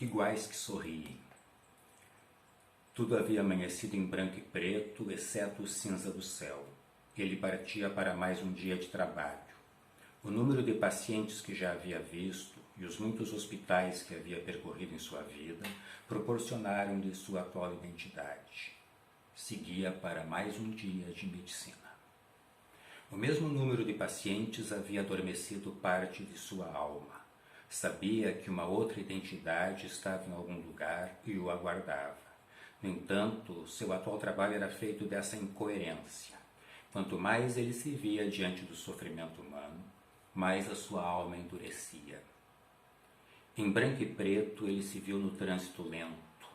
iguais que sorriem. Tudo havia amanhecido em branco e preto, exceto o cinza do céu. Ele partia para mais um dia de trabalho. O número de pacientes que já havia visto e os muitos hospitais que havia percorrido em sua vida proporcionaram-lhe sua atual identidade. Seguia para mais um dia de medicina. O mesmo número de pacientes havia adormecido parte de sua alma. Sabia que uma outra identidade estava em algum lugar e o aguardava. No entanto, seu atual trabalho era feito dessa incoerência. Quanto mais ele se via diante do sofrimento humano, mais a sua alma endurecia. Em branco e preto, ele se viu no trânsito lento.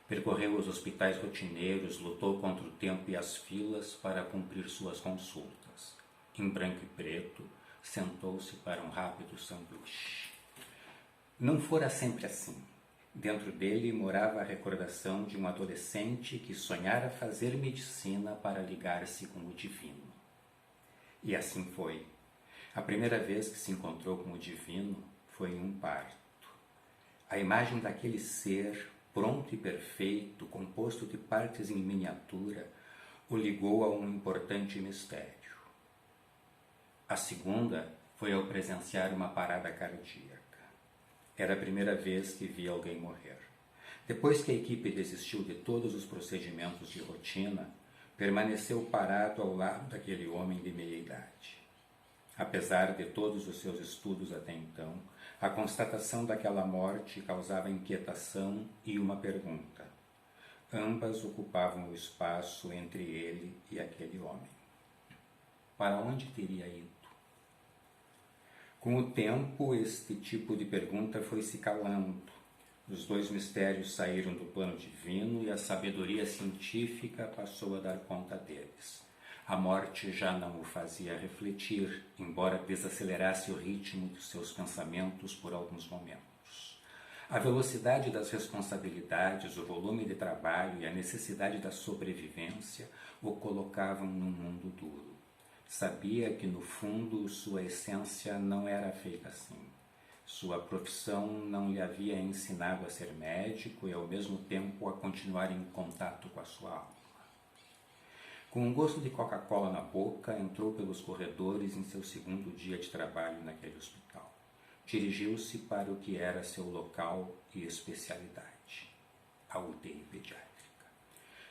Percorreu os hospitais rotineiros, lutou contra o tempo e as filas para cumprir suas consultas. Em branco e preto, sentou-se para um rápido sanduíche. Não fora sempre assim. Dentro dele morava a recordação de um adolescente que sonhara fazer medicina para ligar-se com o divino. E assim foi. A primeira vez que se encontrou com o divino foi em um parto. A imagem daquele ser, pronto e perfeito, composto de partes em miniatura, o ligou a um importante mistério. A segunda foi ao presenciar uma parada cardíaca. Era a primeira vez que via alguém morrer. Depois que a equipe desistiu de todos os procedimentos de rotina, permaneceu parado ao lado daquele homem de meia idade. Apesar de todos os seus estudos até então, a constatação daquela morte causava inquietação e uma pergunta. Ambas ocupavam o espaço entre ele e aquele homem. Para onde teria ido? Com o tempo, este tipo de pergunta foi se calando. Os dois mistérios saíram do plano divino e a sabedoria científica passou a dar conta deles. A morte já não o fazia refletir, embora desacelerasse o ritmo de seus pensamentos por alguns momentos. A velocidade das responsabilidades, o volume de trabalho e a necessidade da sobrevivência o colocavam num mundo duro. Sabia que, no fundo, sua essência não era feita assim. Sua profissão não lhe havia ensinado a ser médico e, ao mesmo tempo, a continuar em contato com a sua alma. Com um gosto de Coca-Cola na boca, entrou pelos corredores em seu segundo dia de trabalho naquele hospital. Dirigiu-se para o que era seu local e especialidade, a UTI pediátrica.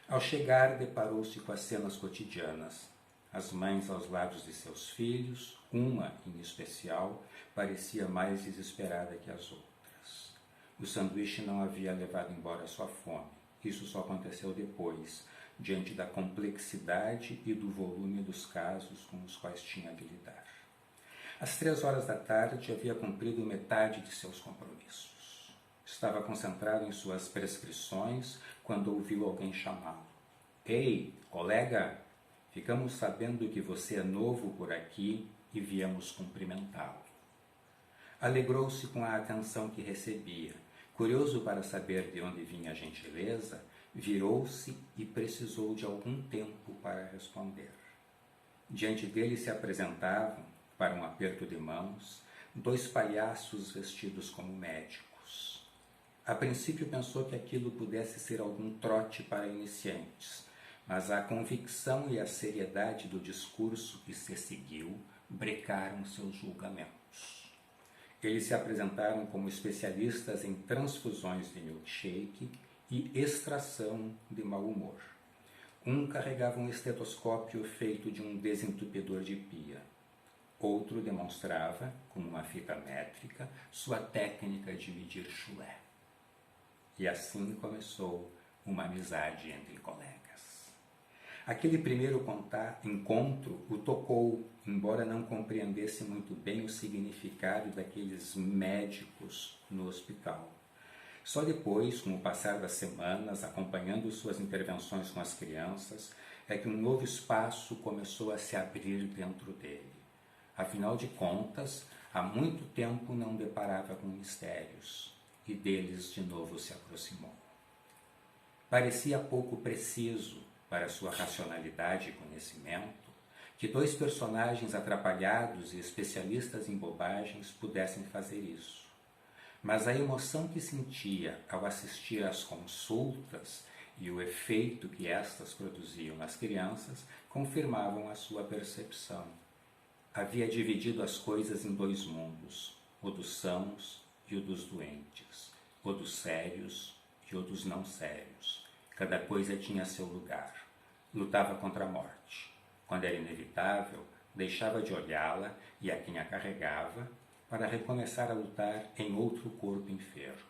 Ao chegar, deparou-se com as cenas cotidianas. As mães aos lados de seus filhos, uma em especial, parecia mais desesperada que as outras. O sanduíche não havia levado embora sua fome. Isso só aconteceu depois, diante da complexidade e do volume dos casos com os quais tinha de lidar. Às 3 horas da tarde havia cumprido metade de seus compromissos. Estava concentrado em suas prescrições quando ouviu alguém chamá-lo. Ei, colega! Ficamos sabendo que você é novo por aqui e viemos cumprimentá-lo. Alegrou-se com a atenção que recebia. Curioso para saber de onde vinha a gentileza, virou-se e precisou de algum tempo para responder. Diante dele se apresentavam, para um aperto de mãos, 2 palhaços vestidos como médicos. A princípio pensou que aquilo pudesse ser algum trote para iniciantes, mas a convicção e a seriedade do discurso que se seguiu brecaram seus julgamentos. Eles se apresentaram como especialistas em transfusões de milkshake e extração de mau humor. Um carregava um estetoscópio feito de um desentupidor de pia. Outro demonstrava, com uma fita métrica, sua técnica de medir chulé. E assim começou uma amizade entre colegas. Aquele primeiro encontro o tocou, embora não compreendesse muito bem o significado daqueles médicos no hospital. Só depois, com o passar das semanas, acompanhando suas intervenções com as crianças, é que um novo espaço começou a se abrir dentro dele. Afinal de contas, há muito tempo não deparava com mistérios, e deles de novo se aproximou. Parecia pouco preciso, para sua racionalidade e conhecimento, que 2 personagens atrapalhados e especialistas em bobagens pudessem fazer isso. mas a emoção que sentia ao assistir às consultas e o efeito que estas produziam nas crianças confirmavam a sua percepção. Havia dividido as coisas em dois mundos, o dos sãos e o dos doentes, o dos sérios e o dos não sérios. Cada coisa tinha seu lugar. Lutava contra a morte. Quando era inevitável, deixava de olhá-la e a quem a carregava para recomeçar a lutar em outro corpo enfermo.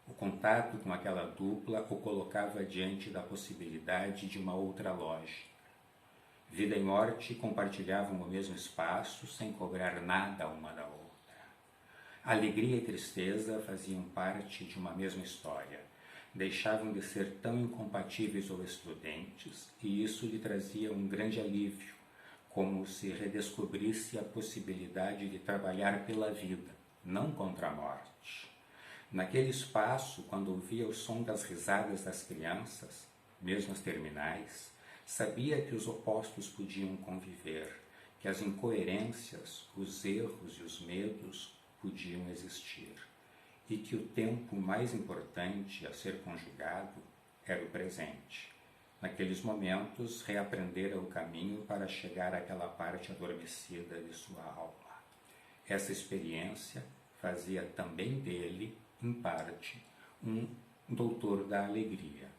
O contato com aquela dupla o colocava diante da possibilidade de uma outra lógica. Vida e morte compartilhavam o mesmo espaço sem cobrar nada uma da outra. Alegria e tristeza faziam parte de uma mesma história. Deixavam de ser tão incompatíveis ou excludentes, e isso lhe trazia um grande alívio, como se redescobrisse a possibilidade de trabalhar pela vida, não contra a morte. Naquele espaço, quando ouvia o som das risadas das crianças, mesmo as terminais, sabia que os opostos podiam conviver, que as incoerências, os erros e os medos podiam existir, e que o tempo mais importante a ser conjugado era o presente. Naqueles momentos, reaprendera o caminho para chegar àquela parte adormecida de sua alma. Essa experiência fazia também dele, em parte, um doutor da alegria.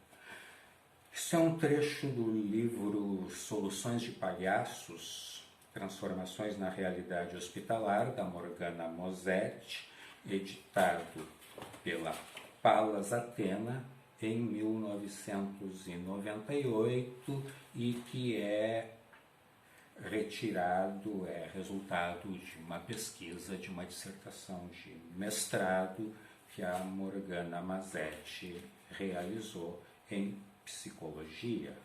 Isso é um trecho do livro Soluções de Palhaços, Transformações na Realidade Hospitalar, da Morgana Mosetti, editado pela Palas Atena em 1998 e que é retirado, é resultado de uma pesquisa, de uma dissertação de mestrado que a Morgana Mosetti realizou em psicologia.